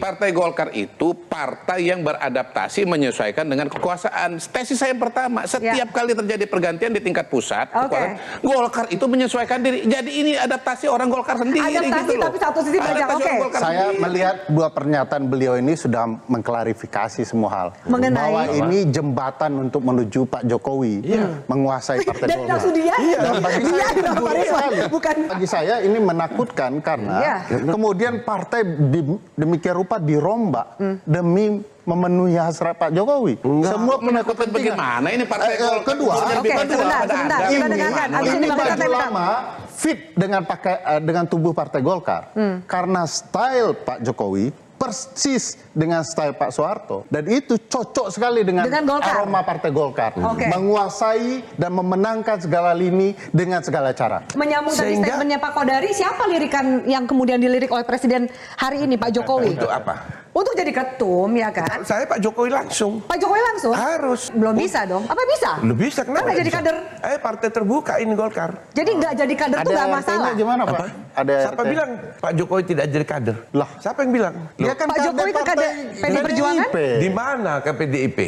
Partai Golkar itu partai yang beradaptasi menyesuaikan dengan kekuasaan. Tesis saya yang pertama, setiap kali terjadi pergantian di tingkat pusat, Golkar itu menyesuaikan diri. Jadi ini adaptasi orang Golkar sendiri. Adaptasi gitu tapi satu sisi belajar. Saya melihat dua pernyataan beliau ini sudah mengklarifikasi semua hal. Bahwa ini jembatan untuk menuju Pak Jokowi menguasai Partai Golkar. Dan langsung dia. Bagi saya ini menakutkan karena kemudian partai demikian rupa dirombak demi memenuhi hasrat Pak Jokowi. Semua punya kepentingan. Bagaimana ini partai kedua, sebentar. Ini baju lama fit dengan tubuh Partai Golkar karena style Pak Jokowi persis dengan style Pak Soeharto, dan itu cocok sekali dengan aroma Partai Golkar. Menguasai dan memenangkan segala lini dengan segala cara. Menyambung tadi statementnya Pak Kodari, siapa lirikan yang kemudian dilirik oleh Presiden hari ini, Pak Jokowi? Untuk apa? Untuk jadi ketum, ya kan? Saya Pak Jokowi langsung. Pak Jokowi langsung? Harus. Belum bisa dong? Apa bisa? Belum bisa, kenapa? Kan jadi kader. Partai terbuka ini Golkar. Jadi nggak jadi kader itu nggak masalah? Gimana Pak? Siapa bilang Pak Jokowi tidak jadi kader? Lah, siapa yang bilang? Dia kan Pak Jokowi itu kader PDI Perjuangan? Di mana ke PDIP?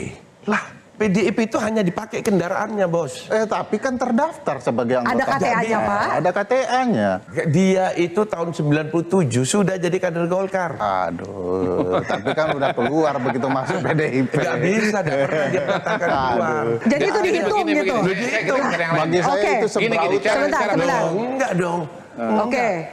Lah, PDIP itu hanya dipakai kendaraannya, Bos. Tapi kan terdaftar sebagai anggota. Ada KTA-nya, Pak? Ada KTA-nya. Dia itu tahun 97 sudah jadi kader Golkar. Aduh, tapi kan udah keluar begitu masuk PDIP. Gak bisa, gak pernah dia katakan keluar. Jadi itu dihitung gitu? Bagi saya itu sebentar. Enggak dong.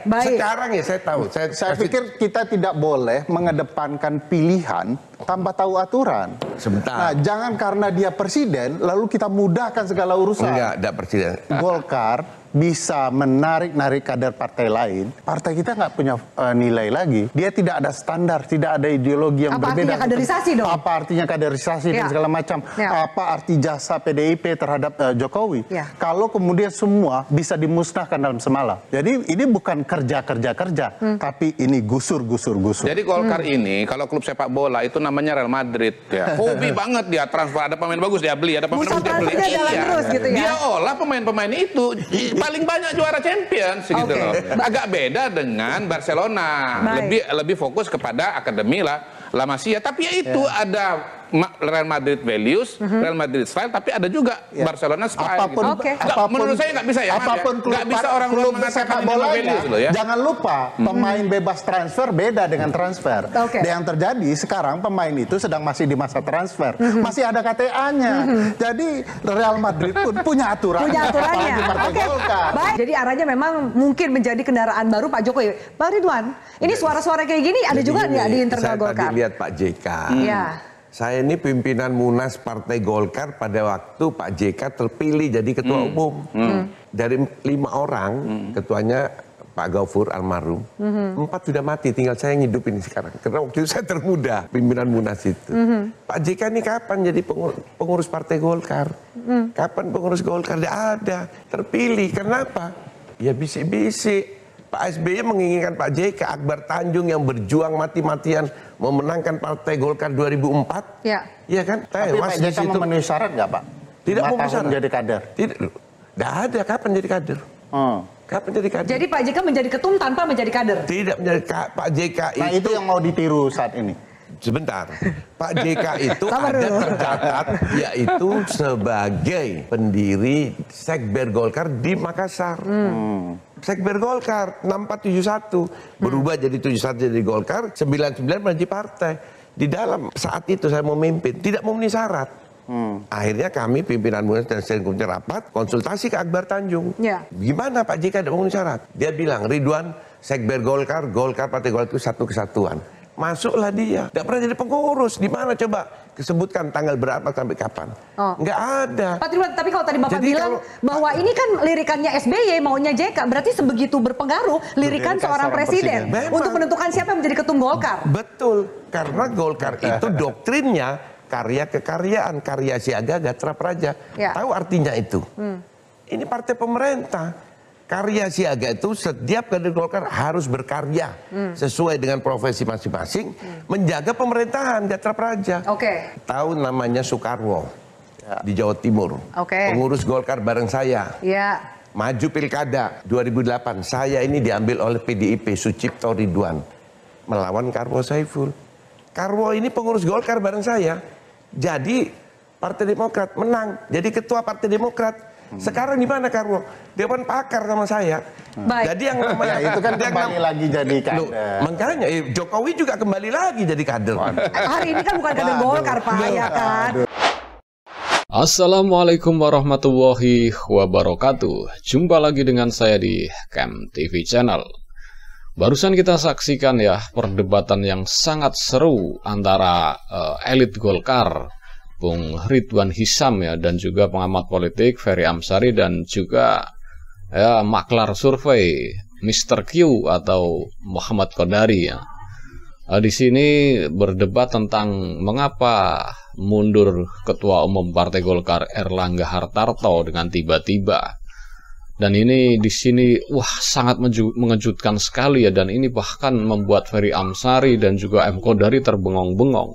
Baik. Sekarang ya saya tahu. Saya pikir kita tidak boleh mengedepankan pilihan tanpa tahu aturan. Sebentar. Nah, jangan karena dia presiden lalu kita mudahkan segala urusan. Enggak presiden. Golkar bisa menarik kader partai lain. Partai kita nggak punya nilai lagi. Dia tidak ada standar, tidak ada ideologi yang berbeda. Apa artinya kaderisasi dong? Apa artinya kaderisasi dan segala macam? Apa arti jasa PDIP terhadap Jokowi? Kalau kemudian semua bisa dimusnahkan dalam semalam. Jadi ini bukan kerja, tapi ini gusur. Jadi Golkar ini, kalau klub sepak bola itu namanya Real Madrid. Hobi banget dia transfer, ada pemain bagus dia beli, ada pemain bagus dia beli. Terus, gitu ya? Dia olah pemain-pemain itu. Paling banyak juara Champions gitu loh. Agak beda dengan Barcelona. Lebih fokus kepada akademi La Masia, tapi ya itu ada Real Madrid values, Real Madrid style, tapi ada juga Barcelona style. Menurut saya nggak bisa ya. Apapun klub, nggak bisa orang luar mengatakan bolanya. Ya. Jangan lupa pemain bebas transfer beda dengan transfer. Yang terjadi sekarang pemain itu sedang masih di masa transfer, masih ada KTA-nya. Jadi Real Madrid pun punya aturan. Punya aturannya. Baik. Jadi arahnya memang mungkin menjadi kendaraan baru Pak Jokowi. Bang Ridwan, ini suara-suara kayak gini ada juga nggak di internal Golkar? Saya tadi lihat Pak JK. Saya ini pimpinan Munas Partai Golkar pada waktu Pak JK terpilih jadi ketua umum. Dari 5 orang, ketuanya Pak Gaufur almarhum, 4 sudah mati, tinggal saya yang hidup ini sekarang. Karena waktu itu saya termuda pimpinan Munas itu. Pak JK ini kapan jadi pengurus Partai Golkar? Kapan pengurus Golkar? Tidak ada, terpilih. Kenapa? Ya bisik-bisik. Pak SBY menginginkan Pak JK, Akbar Tanjung yang berjuang mati-matian memenangkan Partai Golkar 2004. Iya kan? Tapi Pak JK memenuhi syarat nggak Pak? Tidak memenuhi syarat. Menjadi kader? Tidak ada. Kapan jadi kader? Kapan jadi kader? Jadi Pak JK menjadi ketum tanpa menjadi kader? Tidak menjadi Pak JK Nah itu yang mau ditiru saat ini. Sebentar, Pak JK itu ada tercatat yaitu sebagai pendiri Sekber Golkar di Makassar. Sekber Golkar 6471 berubah jadi 71 jadi Golkar, 99 menjadi partai. Di dalam saat itu saya mau memimpin, tidak memenuhi syarat. Akhirnya kami pimpinan Munas dan Senkumnya rapat konsultasi ke Akbar Tanjung. Gimana Pak JK tidak memenuhi syarat? Dia bilang, Ridwan, Sekber Golkar Partai Golkar itu satu kesatuan. Masuklah dia. Tidak pernah jadi pengurus. Di mana coba? Sebutkan tanggal berapa sampai kapan? Nggak ada. Pak Ridwan, tapi kalau tadi Bapak bilang bahwa ini kan lirikannya SBY, maunya JK, berarti sebegitu berpengaruh lirikan seorang presiden untuk menentukan siapa yang menjadi ketum Golkar. Betul. Karena Golkar itu doktrinnya karya kekaryaan, karya siaga, gatra praja. Tahu artinya itu? Ini partai pemerintah. Karya siaga itu setiap kader Golkar harus berkarya sesuai dengan profesi masing-masing, menjaga pemerintahan gatra praja. Tahu namanya Soekarwo di Jawa Timur, pengurus Golkar bareng saya. Maju pilkada 2008, saya ini diambil oleh PDIP Sucipto Ridwan melawan Karwo Saiful. Karwo ini pengurus Golkar bareng saya. Jadi Partai Demokrat menang, jadi ketua Partai Demokrat. Sekarang di mana Karwo? Dewan Pakar sama saya. Baik. Jadi yang namanya Ya, itu kan kembali lagi jadi kader. Makanya Jokowi juga kembali lagi jadi kader. Hari ini kan bukan kader Golkar, Pak, ya kan? Assalamualaikum warahmatullahi wabarakatuh. Jumpa lagi dengan saya di Camp TV Channel. Barusan kita saksikan ya perdebatan yang sangat seru antara elit Golkar, Bung Ridwan Hisam ya, dan juga pengamat politik Ferry Amsari, dan juga ya maklar survei Mr. Q atau Muhammad Qadari ya. Di sini berdebat tentang mengapa mundur Ketua Umum Partai Golkar Erlangga Hartarto dengan tiba-tiba. Dan ini di sini sangat mengejutkan sekali ya, dan ini bahkan membuat Ferry Amsari dan juga M. Qadari terbengong-bengong.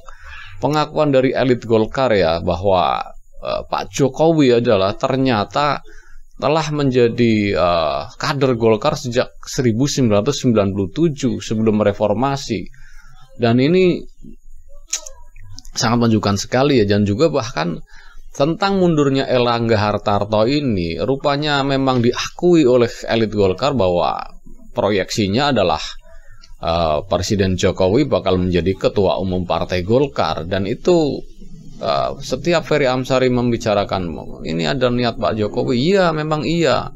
Pengakuan dari elit Golkar ya bahwa Pak Jokowi adalah ternyata telah menjadi kader Golkar sejak 1997 sebelum reformasi. Dan ini sangat menunjukkan sekali ya, dan juga bahkan tentang mundurnya Erlangga Hartarto ini rupanya memang diakui oleh elit Golkar bahwa proyeksinya adalah Presiden Jokowi bakal menjadi ketua umum Partai Golkar. Dan itu setiap Ferry Amsari membicarakan ini ada niat Pak Jokowi, iya memang iya.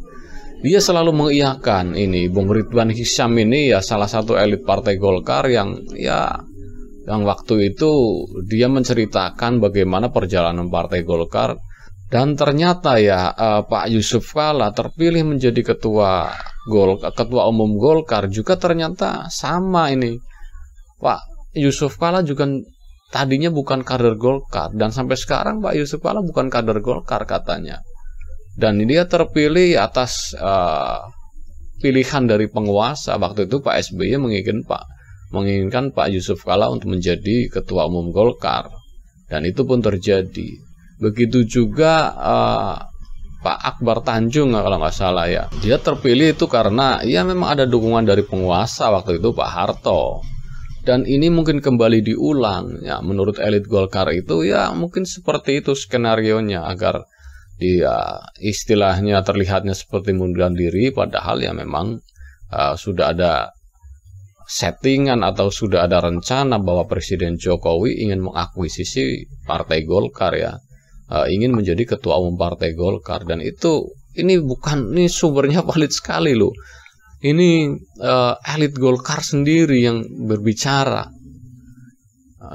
Dia selalu mengiyakan ini. Bung Ridwan Hisam ini ya salah satu elit Partai Golkar yang waktu itu dia menceritakan bagaimana perjalanan Partai Golkar, dan ternyata ya Pak Yusuf Kalla terpilih menjadi ketua umum Golkar juga ternyata sama ini. Pak Yusuf Kalla juga tadinya bukan kader Golkar, dan sampai sekarang Pak Yusuf Kalla bukan kader Golkar katanya. Dan dia terpilih atas pilihan dari penguasa. Waktu itu Pak SBY menginginkan Pak Yusuf Kalla untuk menjadi ketua umum Golkar, dan itu pun terjadi. Begitu juga Pak Akbar Tanjung kalau nggak salah ya, dia terpilih itu karena ya memang ada dukungan dari penguasa waktu itu Pak Harto. Dan ini mungkin kembali diulang ya, menurut elit Golkar itu ya mungkin seperti itu skenarionya, agar dia istilahnya terlihatnya seperti mundurkan diri, padahal ya memang sudah ada settingan atau sudah ada rencana bahwa Presiden Jokowi ingin mengakuisisi Partai Golkar ya, ingin menjadi ketua umum Partai Golkar. Dan ini sumbernya valid sekali loh. Ini elit Golkar sendiri yang berbicara,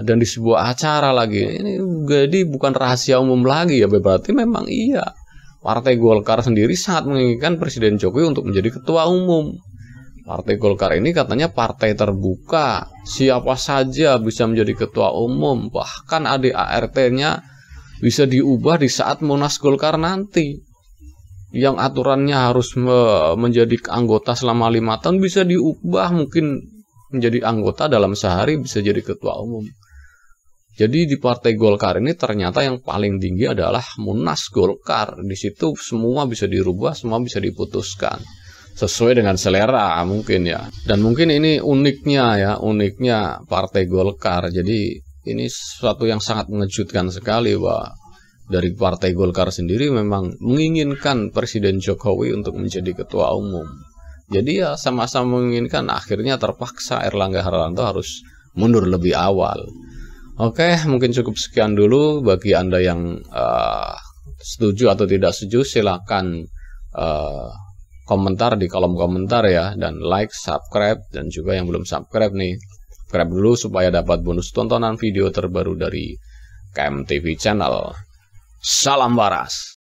dan di sebuah acara lagi. Ini jadi bukan rahasia umum lagi ya, berarti memang iya Partai Golkar sendiri sangat menginginkan Presiden Jokowi untuk menjadi ketua umum. Partai Golkar ini katanya partai terbuka, siapa saja bisa menjadi ketua umum, bahkan ADART-nya bisa diubah di saat Munas Golkar nanti, yang aturannya harus menjadi anggota selama 5 tahun bisa diubah, mungkin menjadi anggota dalam sehari bisa jadi ketua umum. Jadi di Partai Golkar ini ternyata yang paling tinggi adalah Munas Golkar. Di situ semua bisa dirubah, semua bisa diputuskan sesuai dengan selera mungkin ya. Dan mungkin ini uniknya Partai Golkar. Jadi ini sesuatu yang sangat mengejutkan sekali bahwa dari Partai Golkar sendiri memang menginginkan Presiden Jokowi untuk menjadi ketua umum. Jadi ya sama-sama menginginkan, akhirnya terpaksa Erlangga Hartarto harus mundur lebih awal. Oke, mungkin cukup sekian dulu. Bagi Anda yang setuju atau tidak setuju, silakan komentar di kolom komentar ya, dan like, subscribe, dan juga yang belum subscribe nih, subscribe dulu supaya dapat bonus tontonan video terbaru dari KM TV Channel. Salam waras.